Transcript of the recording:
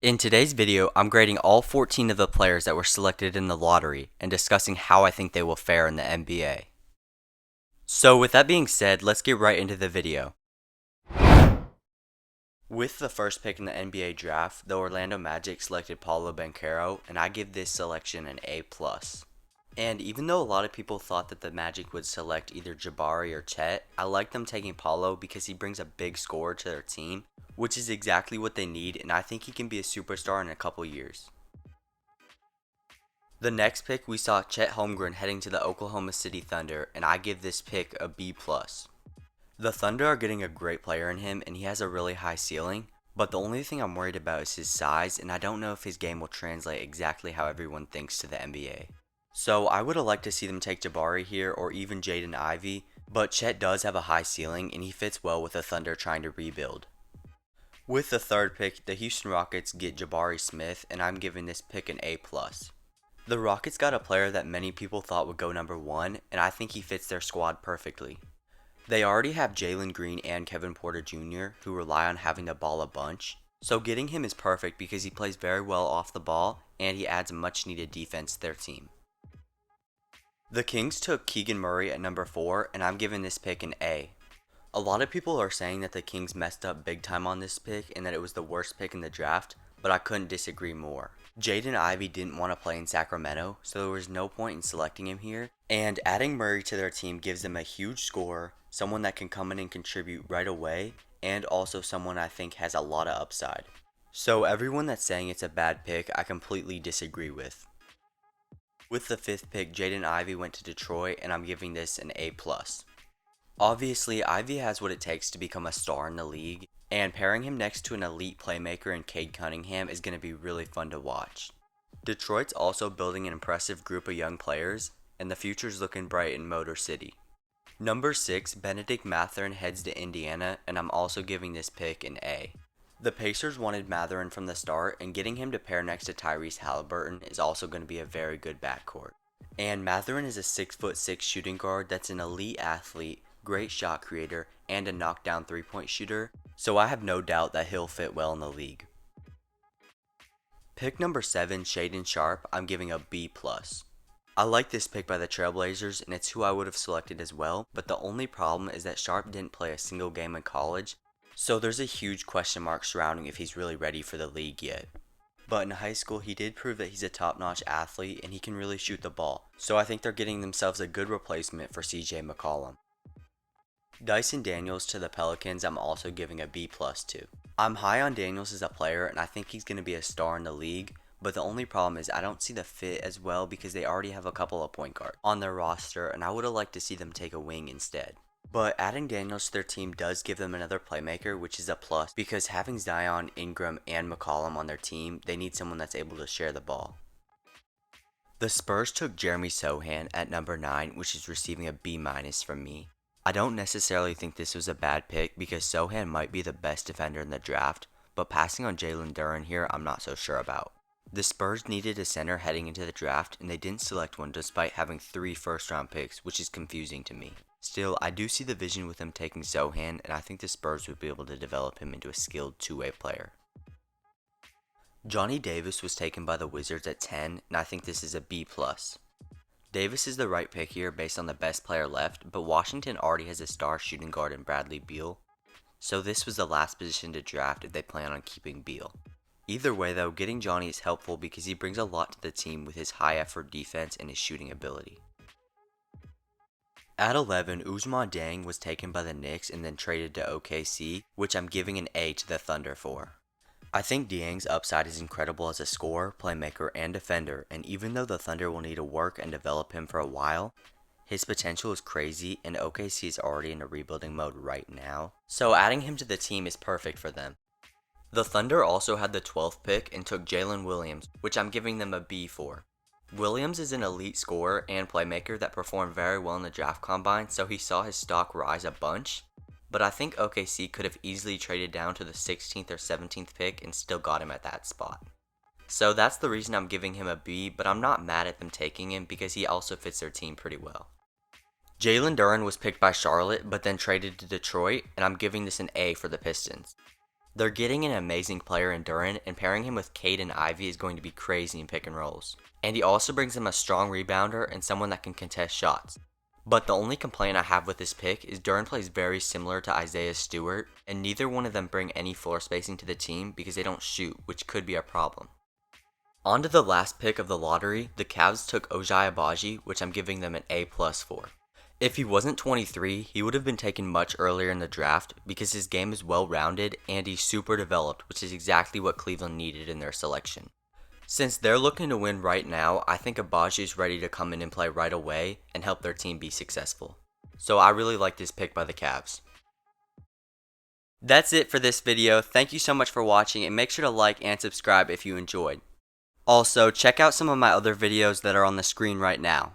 In today's video, I'm grading all 14 of the players that were selected in the lottery and discussing how I think they will fare in the NBA. So with that being said, let's get right into the video. With the first pick in the NBA draft, the Orlando Magic selected Paolo Banchero, and I give this selection an A+. And even though a lot of people thought that the Magic would select either Jabari or Chet, I like them taking Paolo because he brings a big scorer to their team, which is exactly what they need, and I think he can be a superstar in a couple years. The next pick, we saw Chet Holmgren heading to the Oklahoma City Thunder, and I give this pick a B+. The Thunder are getting a great player in him, and he has a really high ceiling, but the only thing I'm worried about is his size, and I don't know if his game will translate exactly how everyone thinks to the NBA. So I would have liked to see them take Jabari here or even Jaden Ivey, but Chet does have a high ceiling and he fits well with the Thunder trying to rebuild. With the third pick, the Houston Rockets get Jabari Smith, and I'm giving this pick an A+. The Rockets got a player that many people thought would go number 1, and I think he fits their squad perfectly. They already have Jalen Green and Kevin Porter Jr., who rely on having the ball a bunch, so getting him is perfect because he plays very well off the ball and he adds much needed defense to their team. The Kings took Keegan Murray at number 4, and I'm giving this pick an A. A lot of people are saying that the Kings messed up big time on this pick and that it was the worst pick in the draft, but I couldn't disagree more. Jaden Ivey didn't want to play in Sacramento, so there was no point in selecting him here, and adding Murray to their team gives them a huge scorer, someone that can come in and contribute right away, and also someone I think has a lot of upside. So everyone that's saying it's a bad pick, I completely disagree with. With the 5th pick, Jaden Ivey went to Detroit, and I'm giving this an A+. Obviously, Ivey has what it takes to become a star in the league, and pairing him next to an elite playmaker in Cade Cunningham is going to be really fun to watch. Detroit's also building an impressive group of young players, and the future's looking bright in Motor City. Number 6, Benedict Mathurin heads to Indiana, and I'm also giving this pick an A. The Pacers wanted Mathurin from the start, and getting him to pair next to Tyrese Halliburton is also going to be a very good backcourt. And Mathurin is a 6'6" shooting guard that's an elite athlete, great shot creator, and a knockdown 3-point shooter, so I have no doubt that he'll fit well in the league. Pick number 7, Shaedon Sharpe, I'm giving a B+. I like this pick by the Trailblazers, and it's who I would have selected as well, but the only problem is that Sharpe didn't play a single game in college, so there's a huge question mark surrounding if he's really ready for the league yet. But in high school, he did prove that he's a top-notch athlete and he can really shoot the ball, so I think they're getting themselves a good replacement for CJ McCollum. Dyson Daniels to the Pelicans, I'm also giving a B+ to. I'm high on Daniels as a player, and I think he's going to be a star in the league, but the only problem is I don't see the fit as well because they already have a couple of point guards on their roster, and I would have liked to see them take a wing instead. But adding Daniels to their team does give them another playmaker, which is a plus, because having Zion, Ingram, and McCollum on their team, they need someone that's able to share the ball. The Spurs took Jeremy Sohan at number 9, which is receiving a B- from me. I don't necessarily think this was a bad pick because Sohan might be the best defender in the draft, but passing on Jalen Duren here I'm not so sure about. The Spurs needed a center heading into the draft, and they didn't select one despite having 3 first-round picks, which is confusing to me. Still, I do see the vision with them taking Sohan, and I think the Spurs would be able to develop him into a skilled two-way player. Johnny Davis was taken by the Wizards at 10, and I think this is a B+. Davis is the right pick here based on the best player left, but Washington already has a star shooting guard in Bradley Beal, so this was the last position to draft if they plan on keeping Beal. Either way though, getting Johnny is helpful because he brings a lot to the team with his high effort defense and his shooting ability. At 11, Ousmane Dieng was taken by the Knicks and then traded to OKC, which I'm giving an A to the Thunder for. I think Dieng's upside is incredible as a scorer, playmaker, and defender, and even though the Thunder will need to work and develop him for a while, his potential is crazy and OKC is already in a rebuilding mode right now, so adding him to the team is perfect for them. The Thunder also had the 12th pick and took Jalen Williams, which I'm giving them a B for. Williams is an elite scorer and playmaker that performed very well in the draft combine, so he saw his stock rise a bunch, but I think OKC could have easily traded down to the 16th or 17th pick and still got him at that spot. So that's the reason I'm giving him a B, but I'm not mad at them taking him because he also fits their team pretty well. Jalen Duren was picked by Charlotte, but then traded to Detroit, and I'm giving this an A for the Pistons. They're getting an amazing player in Duren, and pairing him with Cade and Ivy is going to be crazy in pick and rolls. And he also brings them a strong rebounder and someone that can contest shots. But the only complaint I have with this pick is Duren plays very similar to Isaiah Stewart, and neither one of them bring any floor spacing to the team because they don't shoot, which could be a problem. On to the last pick of the lottery, the Cavs took Ochai Agbaji, which I'm giving them an A+ for. If he wasn't 23, he would have been taken much earlier in the draft because his game is well-rounded and he's super developed, which is exactly what Cleveland needed in their selection. Since they're looking to win right now, I think Agbaji is ready to come in and play right away and help their team be successful. So I really like this pick by the Cavs. That's it for this video. Thank you so much for watching, and make sure to like and subscribe if you enjoyed. Also, check out some of my other videos that are on the screen right now.